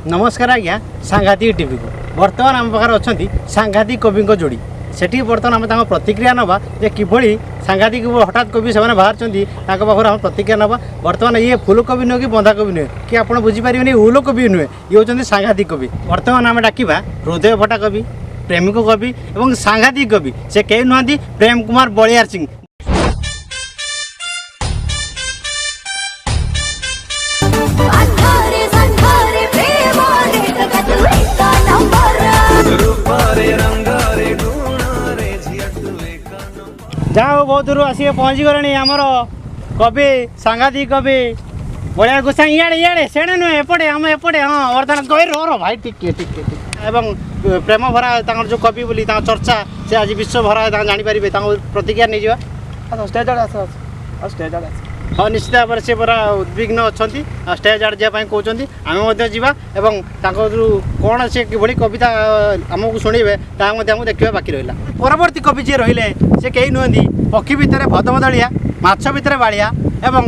नमस्कार आज्ञा सांघातिक टीवी को बर्तमान आम पाखे अच्छा सांघातिक कवि जोड़ी सेठी बर्तमान आम प्रतिक्रिया नवा जे किभली सांघातिक हठात कवि से बाहर पाखर आम प्रतिक्रिया नवा बर्तमान ये फूलकोबी नुहे कि बंधाकोबी नुहे कि आपड़ बुझीपारे उलकोबी नुहे ये होती सांघातिक कवि बर्तमान आम डाकिबा हृदय भट्टा कवि प्रेमिक कवि और सांघातिक कवि से कई नुहति प्रेम कुमार बलियार सिंह। जहाँ बहुत दूर आसिक पहुँची गले आमर कवि सांघातिक कवि बलियार गोसाई इे सेड़े नुहे एपटे आम एपटे हाँ बर्तमान कवि रो भाई टिके टिके एवं प्रेम भरा जो कवि बोली चर्चा से आज विश्व भरा जापर प्रतिक्रिया नहीं जावा स्टेज आड़े आस स्टेज आड़े हाँ निश्चित भाव से पूरा उद्विग्न अच्छा स्टेज आड़े जावाई कहते आम जावा कौन से कि कविता आमको शुणे ताकू देखा बाकी रहा परवर्ती कवि जी रही से कई नुहति पक्षी भितर भदभदलिया माछ भितर बाड़िया एवं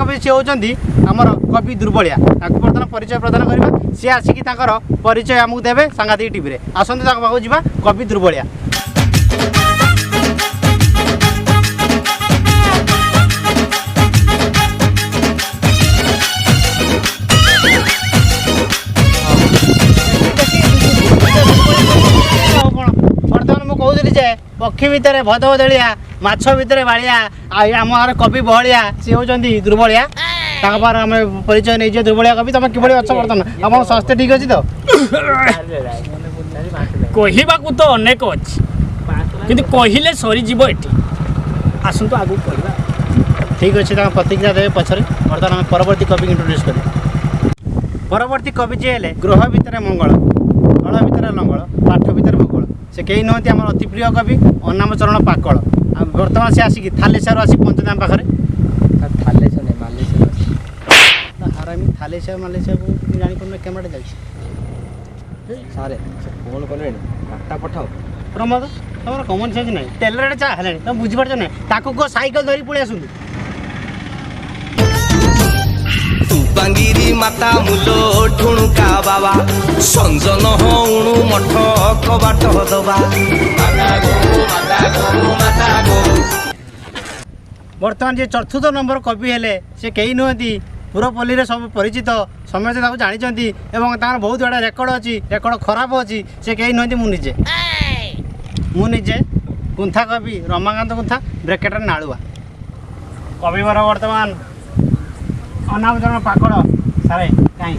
भी सी होती आमर कवि दुर्बलिया बर्तमान परिचय प्रदान करवा सी आसिक परिचय आमको देवे सांघातिक टीवी आसतु पाखु जावा कवि दुर्बलिया। बर्तमान मुझे कहूली पक्षी भितर भदभदलिया माछ भितर बाड़िया आम कवि बहलिया सी होती दुर्बलिया आम परिचय नहीं दुर्बलिया कवि तुम कि अच्छा बर्तमान आम स्वास्थ्य ठीक अच्छी तो कहवाक तो अनेक अच्छी कि कहले सरीज आसतु आगू कह ठीक अच्छे प्रतिक्रिया देवे पछरे बर्तमान आम परवर्ती कवि इंट्रोड्यूस कर परवर्ती कवि जी है ग्रह भितर मंगल फल भितर लंगल पाठ भितर भूगोल से कई नुहति आम अति प्रिय कवि अनाम चरण पाकल बर्तमान से आसिक थालेश्वर आसी पहुँचते आम पाखे हारामी थालेश्वर मालेश्वर को जापर कैमेरा जाए सारे फोन कले डाटा पठाओ प्रमोद तुम कमन सेन्स ना टेलर है तुम बुझीपार ना ताको साइकेल धरी पलि आसतु बांगिरी माता मुलो ठुणुका बाबा संजन हणु मठ कबाट दबा बर्तमान जे चतुर्थ नंबर कवि हेले से कई नुहति पुरपल्ली में सब परिचित समस्त जानते और बहुत बड़ा रेकर्ड अच्छी रेकर्ड खराब अच्छी से कई नुहति मुझे कुंथा कवि रमाकांत कुंथा ब्रेकेटर नाड़ुआ कवि बर बर्तमान अनाम जन पाकड़ सारे कहीं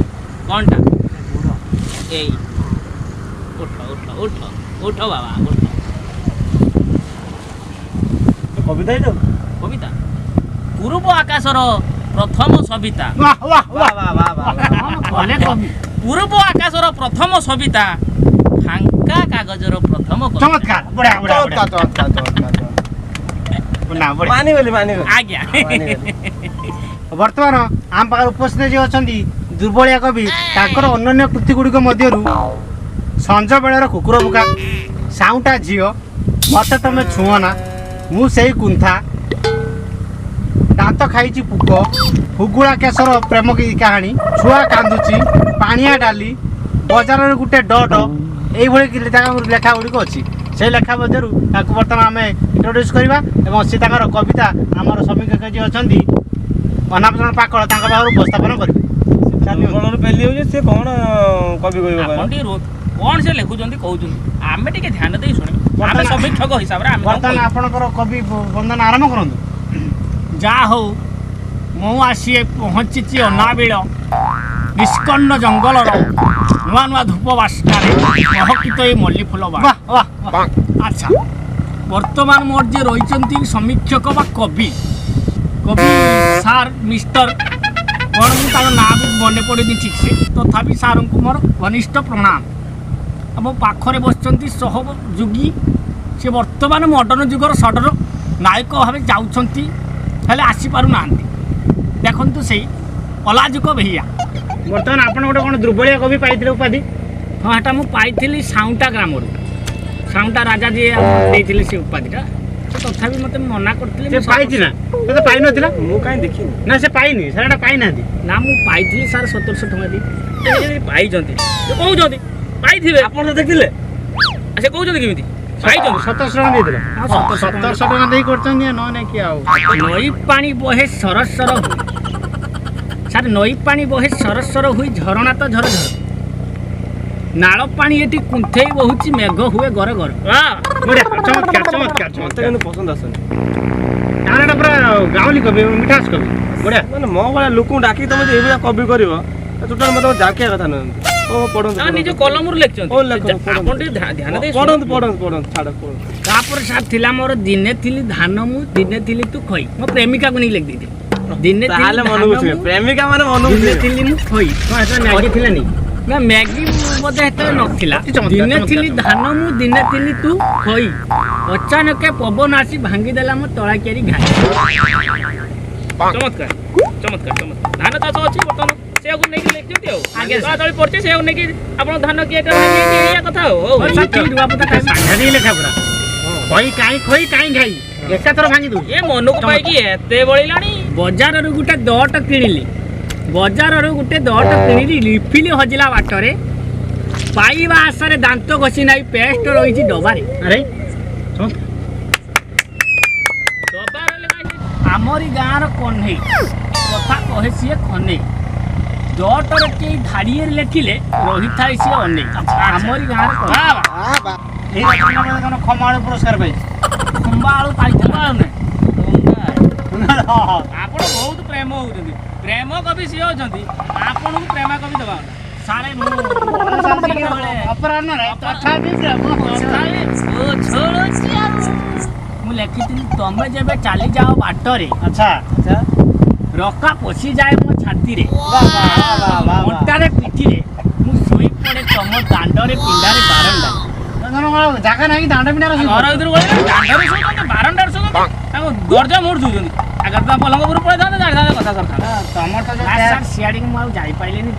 कौनटा उठ उठ उठ उठ बाबा उठ कविता ही तो कविता पूर्व आकाशर प्रथम सविता वाह वाह वाह वाह वाह पूर्व आकाशर प्रथम सविता फांका कागजर प्रथम चमत्कार बढ़िया बढ़िया आज्ञा बर्तमान आम पाखे उपस्थित जी अच्छा दुर्बलिया कवि ताकर अन्य कृति गुड़िक मध्य संज बेलर कुकुर बुका साउटा झील मत तुम छुअना मुझे कुंथा दांत खाई पुक हुगुला केशर प्रेम की कहानी छुआ कांदुची पानिया डाली बजार गोटे डट यही लेखा गुड़िक अच्छी से लेखा मध्य बर्तमान आम इंट्रोड्यूस करवा और सी कविता आमर समीक्षक जी अच्छा अनामचरण पाकड़ पाखर उपस्थापन करेंगे से कौन कवि कौन से लिखुंट कहते आम टे ध्यान दे शुणे आम समीक्षक हिसाब से बर्तमान आपंकर कवि बंधन आरंभ करूँ जहाँ हो मु आसी पहुँची अनाबिल निष्कर्ण जंगल नुआ नुआ धूप बास्कार महकित ये मल्ली फूल अच्छा बर्तमान मोर जे रही समीक्षक बा कवि कवि सार मिस्टर कौन मुझे ना भी मन पड़े ठीक से तथापि सार को मोर घनिष्ठ प्रणाम आम पाखरे बस सहयोगी से बर्तमान मॉडर्न जुगर सडर नायक भाव जाऊँच आसीपार ना देखु से अलाजुक भैया बर्तमान आप गोटे कौन दुर्बलिया कवि पाई उपाधि हाँ एटा मुझे पाई साउंटा ग्राम साउंटा राजा जी देते से उपाधिटा ତଥାପି ମତେ ମନା କରିଥିଲେ ସେ ପାଇଛି ନା ସେ ତ ପାଇନଥିଲା ମୁଁ କାହିଁ ଦେଖିନି। ନା ସେ ପାଇନି ସେଟା ପାଇନାହାନ୍ତି ନା ମୁଁ ପାଇଥିଲି ସାର୍ 1700 ଟଙ୍କା ଦେଇ ପାଇଛନ୍ତି ସେ କହୁଛନ୍ତି ପାଇଥିବେ ଆପଣ ତ ଦେଖିଥିଲେ? ସେ କହୁଛନ୍ତି କେମିତି ପାଇଛନ୍ତି 1700 ଟଙ୍କା ଦେଇଥିଲା ହଁ, 1700 ଟଙ୍କା ଦେଇ କରୁଛନ୍ତି ନ ନାଇଁ କି ଆଉ ନଈ ପାଣି ବହେ ସରସର ହୁଏ ସାର୍ ନଈ ପାଣି ବହେ ସରସର ହୋଇ ଝରଣା ତ ଝର ଝର ନାଳ ପାଣି ଏଠି କୁନ୍ଥେଇ ବହୁଛି ମେଘ ହୁଏ ଗର ଗର ବଢିଆ ଚମତ୍କାର ମତେ କିନ୍ତୁ ପସନ୍ଦ ଆସୁନି। ତାର ଏଟା ପୁରା ଗାଉଁଲି କବି ମିଠାସ କବି ବଢିଆ ମାନେ ମୋ ଭଳିଆ ଲୋକଙ୍କୁ ଡାକି ତମେ ଯେ ଏଇଭଳିଆ କବି କରିବ ଟୋଟାଲ ମତେ ଜାକିବା କଥା ନୁହଁ। ଓ ପଢନ୍ତୁ ତାଙ୍କ ନିଜ କଲମରୁ ଲେଖିଛନ୍ତି ଓ ଲେଖନ୍ତୁ, ଆପଣ ଟିକେ ଧ୍ୟାନ ଦେଇ ପଢନ୍ତୁ ଛାଡ଼ ପଢନ୍ତୁ। ତାପରେ ସାର୍ ଥିଲା ମୋର ଦିନେ ଥିଲି ଧାନ ମୁଁ ଦିନେ ଥିଲି ତୁ ଖଇ ମୋ ପ୍ରେମିକାକୁ ନେଇ ଲେଖିଦେଇଥିଲି ଦିନେ ଥିଲି ତାହେଲେ ଧାନ ମନକୁ ଛୁଏଁ ମୁଁ, ପ୍ରେମିକା ମାନେ ମନକୁ ଦିନେ ଛୁଏଁ। ଥିଲି ମୁଁ ଖଇ କଣ ଏଟା ମ୍ୟାଗି ଥିଲାନି ନା ମ୍ୟାଗି ବୋଧେ ସେତେବେଳେ ନଥିଲା ଚମତ୍କାର, ଦିନେ ଚମତ୍କାର। ଥିଲି ଧାନ ମୁଁ ଦିନେ ଥିଲି ତୁ ଖଇ ଅଚାନକ ପବନ ଆସି ଭାଙ୍ଗିଦେଲା ମୋ ତଳା କିଆରି ଘାଇ ଚମତ୍କାର ଧାନ ଚାଷ ଅଛି ବର୍ତ୍ତମାନ ସେଆକୁ ନେଇକି ଲେଖିଛନ୍ତି ଆଉ ଆଜ୍ଞା, ତଳା ତଳି ପଡିছে ସେଆକୁ ନେଇକି ଆପଣ ଧାନ କିଏ ଏଇଆ କଥା ଆଉ ହଉ ହଉ, ସାର୍, ଠିକ୍ ରୁଆପୋତା ଖାଇବି। ସାଂଘାତିକ ଲେଖା ପୁରା ଖଇ କାଇଁ ଘାଇ ଏକାଥର ଭାଙ୍ଗି ଦଉଛି ଏ ମନକୁ ପାଇକି ଏତେ ବଳିଲାଣି ବଜାରରୁ ଗୋଟେ ଦଟ କିଣିଲି ରିଫିଲ ହଜିଲା ବାଟରେ ପାଇବା ଆଶାରେ ଦାନ୍ତ ଘଷି ନାହିଁ ପେଷ୍ଟ ରହିଛି ଡବାରେ ଆରେ ଦବାର ହେଲେ କାହିଁ ଆମରି ଗାଁର କହ୍ନେଇ କଥା କହେ ସିଏ ଖନେଇ ଦଟରେ କେହି ଧାଡ଼ିଏରେ ଲେଖିଲେ ରହିଥାଏ ସିଏ ଅନେଇ ଆମରି ଗାଁର କହ୍ନେଇ। ଏଇ ଖମାଳ ପୁରସ୍କାର ପାଇଛି ଖୁମ୍ବା ଆଳୁ ପାଇଥିଲା ଆଉ ନାହିଁ ଆପଣ ବହୁତ ପ୍ରେମ ହଉଛନ୍ତି ପ୍ରେମ କବି ସିଏ ଅଛନ୍ତି ଆପଣଙ୍କୁ ପ୍ରେମ କବି ଦେବା ସାରେ ମୁଁ ଅପରାହ୍ନରେ ତଥାପି ମୁଁ ଲେଖିଥିଲି ତମେ ଯେବେ ଚାଲି ଯାଅ ବାଟରେ ଆଚ୍ଛା ରକା ପଶିଯାଏ ମୋ ଛାତିରେ ବାଃ। ଅଣ୍ଟାରେ ପିଠିରେ ମୁଁ ଶୋଇ ପଡ଼େ ତମ ଦାଣ୍ଡରେ ପିଣ୍ଡାରେ ବାରଣ୍ଡା ଜାଗା ନାହିଁ ଦାଣ୍ଡ ପିଣ୍ଡାରେ ଘର ଭିତରୁ ଗଲେ ଦାଣ୍ଡରେ ଶୋଉଛନ୍ତି ବାରଣ୍ଡାରେ ଶୋଉଛନ୍ତି ତାଙ୍କୁ ଦରଜା ମୋଡ଼ ଶୋଉଛନ୍ତି ଆଗରେ ତ ପଲଙ୍କ ଉପରୁ ପଳେଇଥାନ୍ତେ ଜାଣିଥାନ୍ତେ କଥା ସରଥାନ୍ତେ ତମର ତ ଯୋଉ ସାର୍ ସିଆଡ଼ିକି ମୁଁ ଆଉ ଯାଇପାରିଲିନି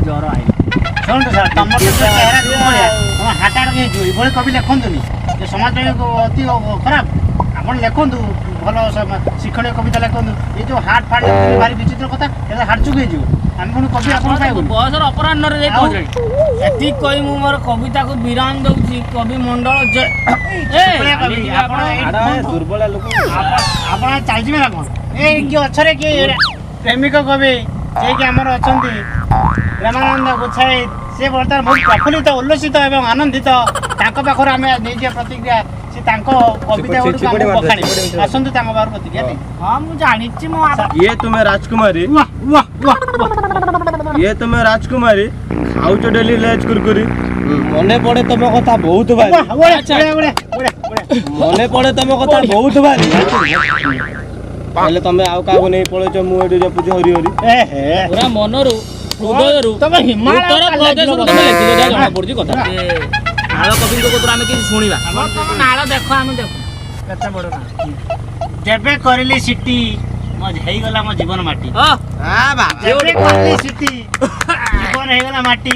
ଜ୍ୱର ଆଇଲା ଶୁଣନ୍ତୁ ସାର୍ ତମର ତ ଯୋଉ ଚେହେରା ଭଳିଆ ତମ ହାଟ ଆଡ଼କୁ ହେଇଯିବ ଏଭଳି କବି ଲେଖନ୍ତୁନି ଯେ ସମାଜ ପାଇଁ ଅତି ଖରାପ ଆପଣ ଲେଖନ୍ତୁ ଭଲ ଶିକ୍ଷଣୀୟ କବିତା ଲେଖନ୍ତୁ ଏ ଯୋଉ ହାଟ ଫାଟ ଲେଖୁଛନ୍ତି ଭାରି ବିଚିତ୍ର କଥା এটা ହାଟ ଚୁକ୍ ହେଇଯିବ ଆମେ ପୁଣି କବି ଆପଣ ପାଇବୁ ବୟସର ଅପରାହ୍ନରେ ଯାଇ ପହଞ୍ଚିଲେଣି ଏତିକି କହି ମୁଁ ମୋର କବିତାକୁ ବିରାମ ଦଉଛି କବି ମଣ୍ଡଳ ଜୟ ଆପଣ ଦୁର୍ବଳିଆ ଲୋକ ଆପଣ ଚାଲିଯିବେ ନା କ'ଣ ଏଇ କିଏ ଅଛରେ କିଏ ପ୍ରେମିକ କବି ଯିଏକି ଆମର ଅଛନ୍ତି ପ୍ରେମାନନ୍ଦ ଗୋଛାଇ ସେ ବର୍ତ୍ତମାନ ବହୁତ ପ୍ରଫୁଲ୍ଲିତ ଉଲ୍ଲସିତ ଏବଂ ଆନନ୍ଦିତ ତାଙ୍କ ପାଖରୁ ଆମେ ନେଇଯିବା ପ୍ରତିକ୍ରିୟା ସେ ତାଙ୍କ କବିତା ଗୁଡ଼ିକୁ ଆମକୁ ବଖାଣିବେ ଆସନ୍ତୁ ତାଙ୍କ ପାଖରୁ ପ୍ରତିକ୍ରିୟା ନେଇ ହଁ ମୁଁ ଜାଣିଛି ମୋ ये तुम्हें राजकुमारी ये तुम्हें राजकुमारी खाऊच डेली लेज कुरकुरी मने पड़े तम कथा बहुत भारी मने पड़े तम कथा बहुत भारी पहले तमे आउ कागो नहीं पळेछ मु एठी जपुछ हरि हरि ପୁରା ମନରୁ ହୃଦୟରୁ ତମେ ହିମାଳୟ ଉତ୍ତର ପ୍ରଦେଶରୁ ତମେ ଲେଖିଛ ଯାହା ଜଣା ପଡୁଛି କଥା ନାଳ କବିଙ୍କ କତରୁ ଆମେ କିଛି ଶୁଣିବା ତମ ନାଳ ଦେଖ ଆମେ ଦେଖ କେତେ ବଡ଼ ନାଳ ଯେବେ କରିଲି ସିଟି ମୋ ହେଇଗଲା ମୋ ଜୀବନ ମାଟି ହଁ ଯେବେ କରିଲି ସିଟି ଜୀବନ ହେଇଗଲା ମାଟି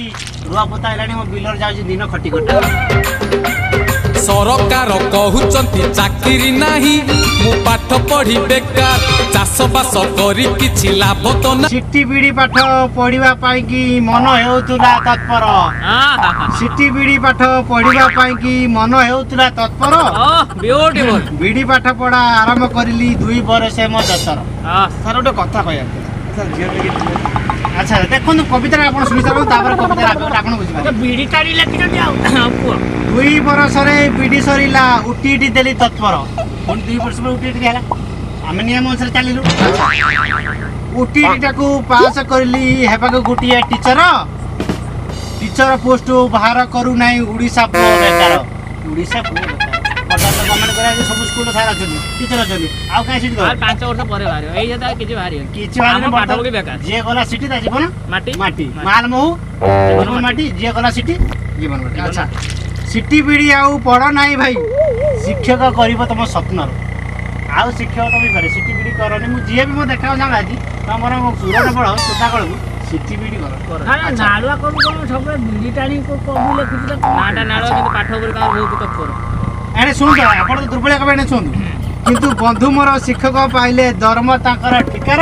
ରୁଆପୋତା ହେଲାଣି ମୋ ବିଲରେ ଯାଉଛି ଦିନ ଖଟି ଖଟି ସରକାର କହୁଛନ୍ତି ଚାକିରି ନାହିଁ ମୁଁ ପାଠ ପଢି ବେକାର ଚାଷ ବାସ କରି କିଛି ଲାଭ ତ ନାହିଁ ସିଟି ବିଡି ପାଠ ପଢିବା ପାଇଁ କି ମନ ହେଉଥିଲା ତତ୍ପର ସିଟି ବିଡି ପାଠ ପଢିବା ପାଇଁ କି ମନ ହେଉଥିଲା ତତ୍ପର ବିୟୁଟିଫୁଲ ବିଡି ପାଠ ପଢା ଆରମ୍ଭ କରିଲି 2 ବର୍ଷ ମୋ ଦଶର ସାର୍ ଗୋଟେ କଥା କହିବା ସାର୍ ଝିଅ ଟିକେ ଆଚ୍ଛା ଦେଖନ୍ତୁ କବିତାରେ ଆପଣ ଶୁଣି ସାରନ୍ତୁ ତାପରେ କବିତାରେ ଆପଣ ବୁଝିପାରିବେ ବିଡ଼ି କାଢି ଲେଖିଛନ୍ତି ଆଉ କୁହ 2 ବର୍ଷରେ ବିଡି ସରିଲା ଉଟିଟି ଦେଲି ତତ୍ପର ପୁଣି 2 ବର୍ଷ ପରେ ଉଟିଟି ହେଲା ଆମେ ନିୟମ ଅନୁସାରେ ଚାଲିଲୁ ଉଟିଟିଟାକୁ ପାସ୍ କରିଲି ହେବାକୁ ଗୋଟିଏ ଟିଚର ପୋଷ୍ଟ ବାହାର କରୁନାହିଁ ଓଡ଼ିଶା ପୁଅ ବେକାର ଓଡ଼ିଶା ପୁଅ ବେକାର ପର୍ଯ୍ୟାପ୍ତ ଗଭର୍ଣ୍ଣମେଣ୍ଟ କରିବା ସବୁ ସ୍କୁଲ ସାର୍ ଅଛନ୍ତି ଟିଚର ଅଛନ୍ତି ଆଉ କାହିଁ ସିଟି ଦେବ 5 ବର୍ଷ ପରେ ବାହାରିବ ଏଇ ଯେତେ କିଛି ବାହାରିବନି କିଛି ଆମ ପାଠ ପଢି ବେକାର ଯିଏ ଗଲା ସିଟି ତା ଜୀବନ ମାଟି ମାଟି ମାଲ ମହୁ ଜୀବନ ମାଟି ଯିଏ ଗଲା ସିଟି ଜୀବନ ମାଟି ଆଚ୍ଛା ସିଟି ବିଡି ଆଉ ପଢ ନାହିଁ ଭାଇ ଶିକ୍ଷକ କରିବ ତମ ସ୍ୱପ୍ନର ଆଉ ଶିକ୍ଷକ ତମେ କରେ ସିଟି ବିଡି କରନି ମୁଁ ଯିଏ ବି ମୋ ଦେଖାକୁ ଜାଣା ଆଜି ତମର ସୁରଟ ବଳ ସୁତା କଳକୁ ସିଟି ବିଡି କର ନାଳୁଆ କବି କଣ ସବୁବେଳେ ବିଡ଼ି ଟାଣି କବି ଲେଖୁଛି ନାଟା ନାଳ କିନ୍ତୁ ପାଠ ଉପରେ କାହାର ବହୁତ ତତ୍ପର ଏଣେ ଶୁଣନ୍ତୁ ଆପଣ ତ ଦୁର୍ବଳିଆ କବେ ଏଣେ ଶୁଣନ୍ତୁ କିନ୍ତୁ ବନ୍ଧୁ ମୋର ଶିକ୍ଷକ ପାଇଲେ ଦରମା ତାଙ୍କର ଠିକାର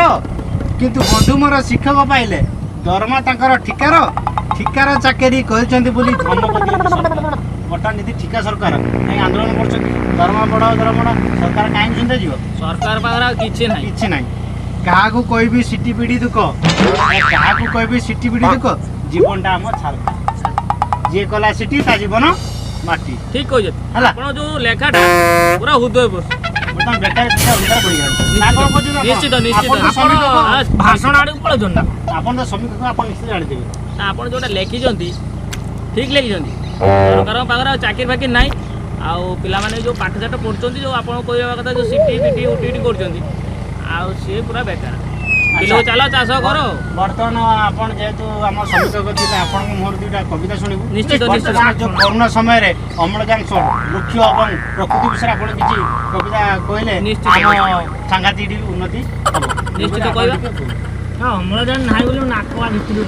କିନ୍ତୁ ବନ୍ଧୁ ମୋର ଶିକ୍ଷକ ପାଇଲେ ଦରମା ତାଙ୍କର ଠିକାର ଚାକିରି କରିଛନ୍ତି ବୋଲି ଧମକ ଦିଅନ୍ତି ସରକାର। ବର୍ତ୍ତମାନ ଯଦି ଠିକା ସରକାର କାହିଁ ଆନ୍ଦୋଳନ କରୁଛନ୍ତି ଦରମା ବଢ଼ାଅ ସରକାର କାହିଁକି ଚିନ୍ତା ଯିବ? ସରକାର ପାଖରେ ଆଉ କିଛି ନାହିଁ। କିଛି ନାହିଁ। କାହାକୁ କହିବି ସିଟି ପିଡ଼ି ଦୁଃଖ କାହାକୁ କହିବି ସିଟି ପିଡ଼ି ଦୁଃଖ ଜୀବନଟା ଆମ ଛାଲ ଯିଏ କଲା ସିଟି ତା ଜୀବନ ମାଟି। ଠିକ କହିଛନ୍ତି ହେଲା। ଆପଣ ଯୋଉ ଲେଖାଟା ପୁରା ହୃଦୟ ବସ ବର୍ତ୍ତମାନ ବେକାର କଥା ଓଡିଶାରେ ପଡ଼ିଗଲାଣି। ନା କଣ କହୁଛନ୍ତି ଆପଣ? ନିଶ୍ଚିତ ଆପଣ ତ ଶ୍ରମିକ ଭାଷଣ ଆଡକୁ ପଳଉଛନ୍ତି ନା ଆପଣ ତ ଶ୍ରମିକ ଆପଣ ନିଶ୍ଚିତ ଜାଣିଥିବେ। ନା, ଆପଣ ଯୋଉଟା ଲେଖିଛନ୍ତି ଠିକ ଲେଖିଛନ୍ତି। ସରକାରଙ୍କ ପାଖରେ ଆଉ ଚାକିରି ଫାକିରି ନାହିଁ। ଆଉ ପିଲାମାନେ ଯୋଉ ପାଠଶାଠ ପଢୁଛନ୍ତି ଯୋଉ ଆପଣ କହିବା କଥା ଯୋଉ ସିଟି ପିଟି ଉଟିଟି କରୁଛନ୍ତି ଆଉ ସିଏ ପୁରା ବେକାର। ବିଲକୁ ଚାଲ ଚାଷ କର। ବର୍ତ୍ତମାନ ଆପଣ ଯେହେତୁ ଆମ ଶ୍ରମିକ ଥିଲେ ଆପଣଙ୍କ ମୁହଁରୁ ଦୁଇଟା କବିତା ଶୁଣିବୁ। ନିଶ୍ଚିତ, ବର୍ତ୍ତମାନ ନିଶ୍ଚିତ। ଯୋଉ କରୋନା ସମୟରେ ଅମ୍ଳଜାନ ବୃକ୍ଷ ଏବଂ ପ୍ରକୃତି ବିଷୟରେ ଆପଣ କିଛି କବିତା କହିଲେ ନିଶ୍ଚିତ। ଆମ ସାଂଘାତିକ ଉନ୍ନତି ହବ। ନିଶ୍ଚିତ ଆପଣ କହିବା। ଟିକେ କୁହନ୍ତୁ। ଅମ୍ଳଜାନ ନାହିଁ ବୋଲି ନାକଆ ଭିତରୁ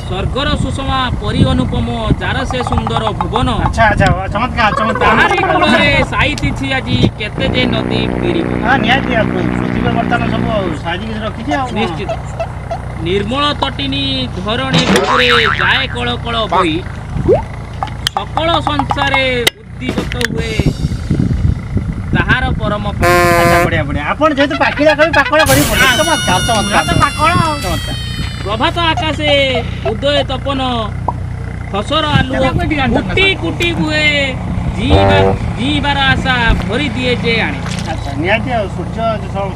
ସ୍ୱର୍ଗର ସୁଷମା ପରି ଅନୁପମ ଯାର ସେ ସୁନ୍ଦର ଭୁବନ ଆଚ୍ଛା ଚମତ୍କାର ତାହାରି କୂଳରେ ସାଇତିଛି ଆଜି କେତେ ଯେ ନଦୀ ପିରିବ। ହଁ ନିହାତି ପୃଥିବୀ ବର୍ତ୍ତମାନ ସବୁ ସାହାଯ୍ୟ ରଖିଛି ଆଉ ନିଶ୍ଚିତ। ନିର୍ମଳ ତଟିନୀ ଧରଣୀ ବୁକୁରେ ଯାଏ କଳ କଳ ବହି ସକଳ ସଂସାରେ ଉଦ୍ଦୀପତ ହୁଏ ତାହାର ପରମ ଆଚ୍ଛା ବଢିଆ ଆପଣ ଯେହେତୁ ପାକିଳା କବି ପାକଳ କରି ଚମତ୍କାର। ପ୍ରଭାତ ଆକାଶେ ଉଦୟ ତପନ ଫସର ଆଲୁଅ କୁଟି କୁଟି ହୁଏ ଜିଇବାର ଆଶା ଭରି ଦିଏ ଯେ ଆଣେ। ଆଚ୍ଛା ନିହାତି ଆଉ ସୂର୍ଯ୍ୟ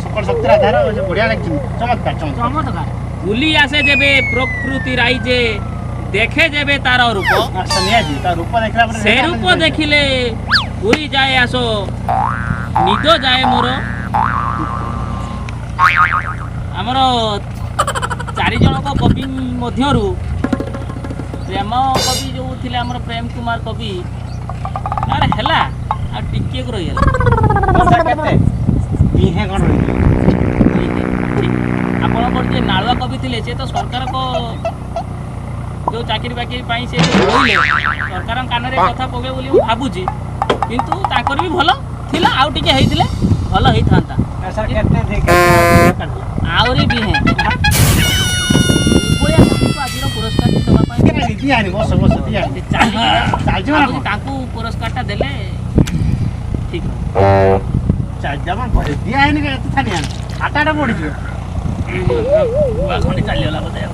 ସକଳ ଶକ୍ତିର ଆଧାର ବଢିଆ ଲାଗିଛି ଚମତ୍କାର। ବୁଲି ଆସେ ଯେବେ ପ୍ରକୃତି ରାଇଜେ ଦେଖେ ଯେବେ ତାର ରୂପ ଆଚ୍ଛା ନିହାତି ତା ରୂପ ଦେଖିଲା ପରେ ସେ ରୂପ ଦେଖିଲେ ପୁରୀ ଯାଏ ଆସ ନିଦ ଯାଏ ମୋର। ଆମର 4 ଜଣଙ୍କ କବି ମଧ୍ୟରୁ ପ୍ରେମ କବି ଯୋଉ ଥିଲେ ଆମର ପ୍ରେମ କୁମାର କବି ଆରେ ହେଲା ଆଉ ଟିକେ ରହିଗଲା। କେତେ ବିହେ କ'ଣ ଆପଣଙ୍କର ଯେ ନାଳୁଆ କବି ଥିଲେ ସେ ତ ସରକାରଙ୍କ ଯୋଉ ଚାକିରି ବାକିରି ପାଇଁ ସେ କହିଲେ ସରକାରଙ୍କ କାନରେ କଥା ପକେଇବେ ବୋଲି ମୁଁ ଭାବୁଛି କିନ୍ତୁ ତାଙ୍କର ବି ଭଲ ଥିଲା ଆଉ ଟିକେ ହେଇଥିଲେ ଭଲ ହେଇଥାନ୍ତା। ଆହୁରି ବିହେ ଆଜିର ପୁରସ୍କାର ଦେବା ପାଇଁ ତାଙ୍କୁ ପୁରସ୍କାରଟା ଦେଲେ ଠିକ ଦିଆ ହେଇନି ଏତେ ଛାନିଆ ହାତଟା ପଡ଼ିଯିବ ଖଣ୍ଡେ ଚାଲିଗଲା ବୋଧେ ଆଉ।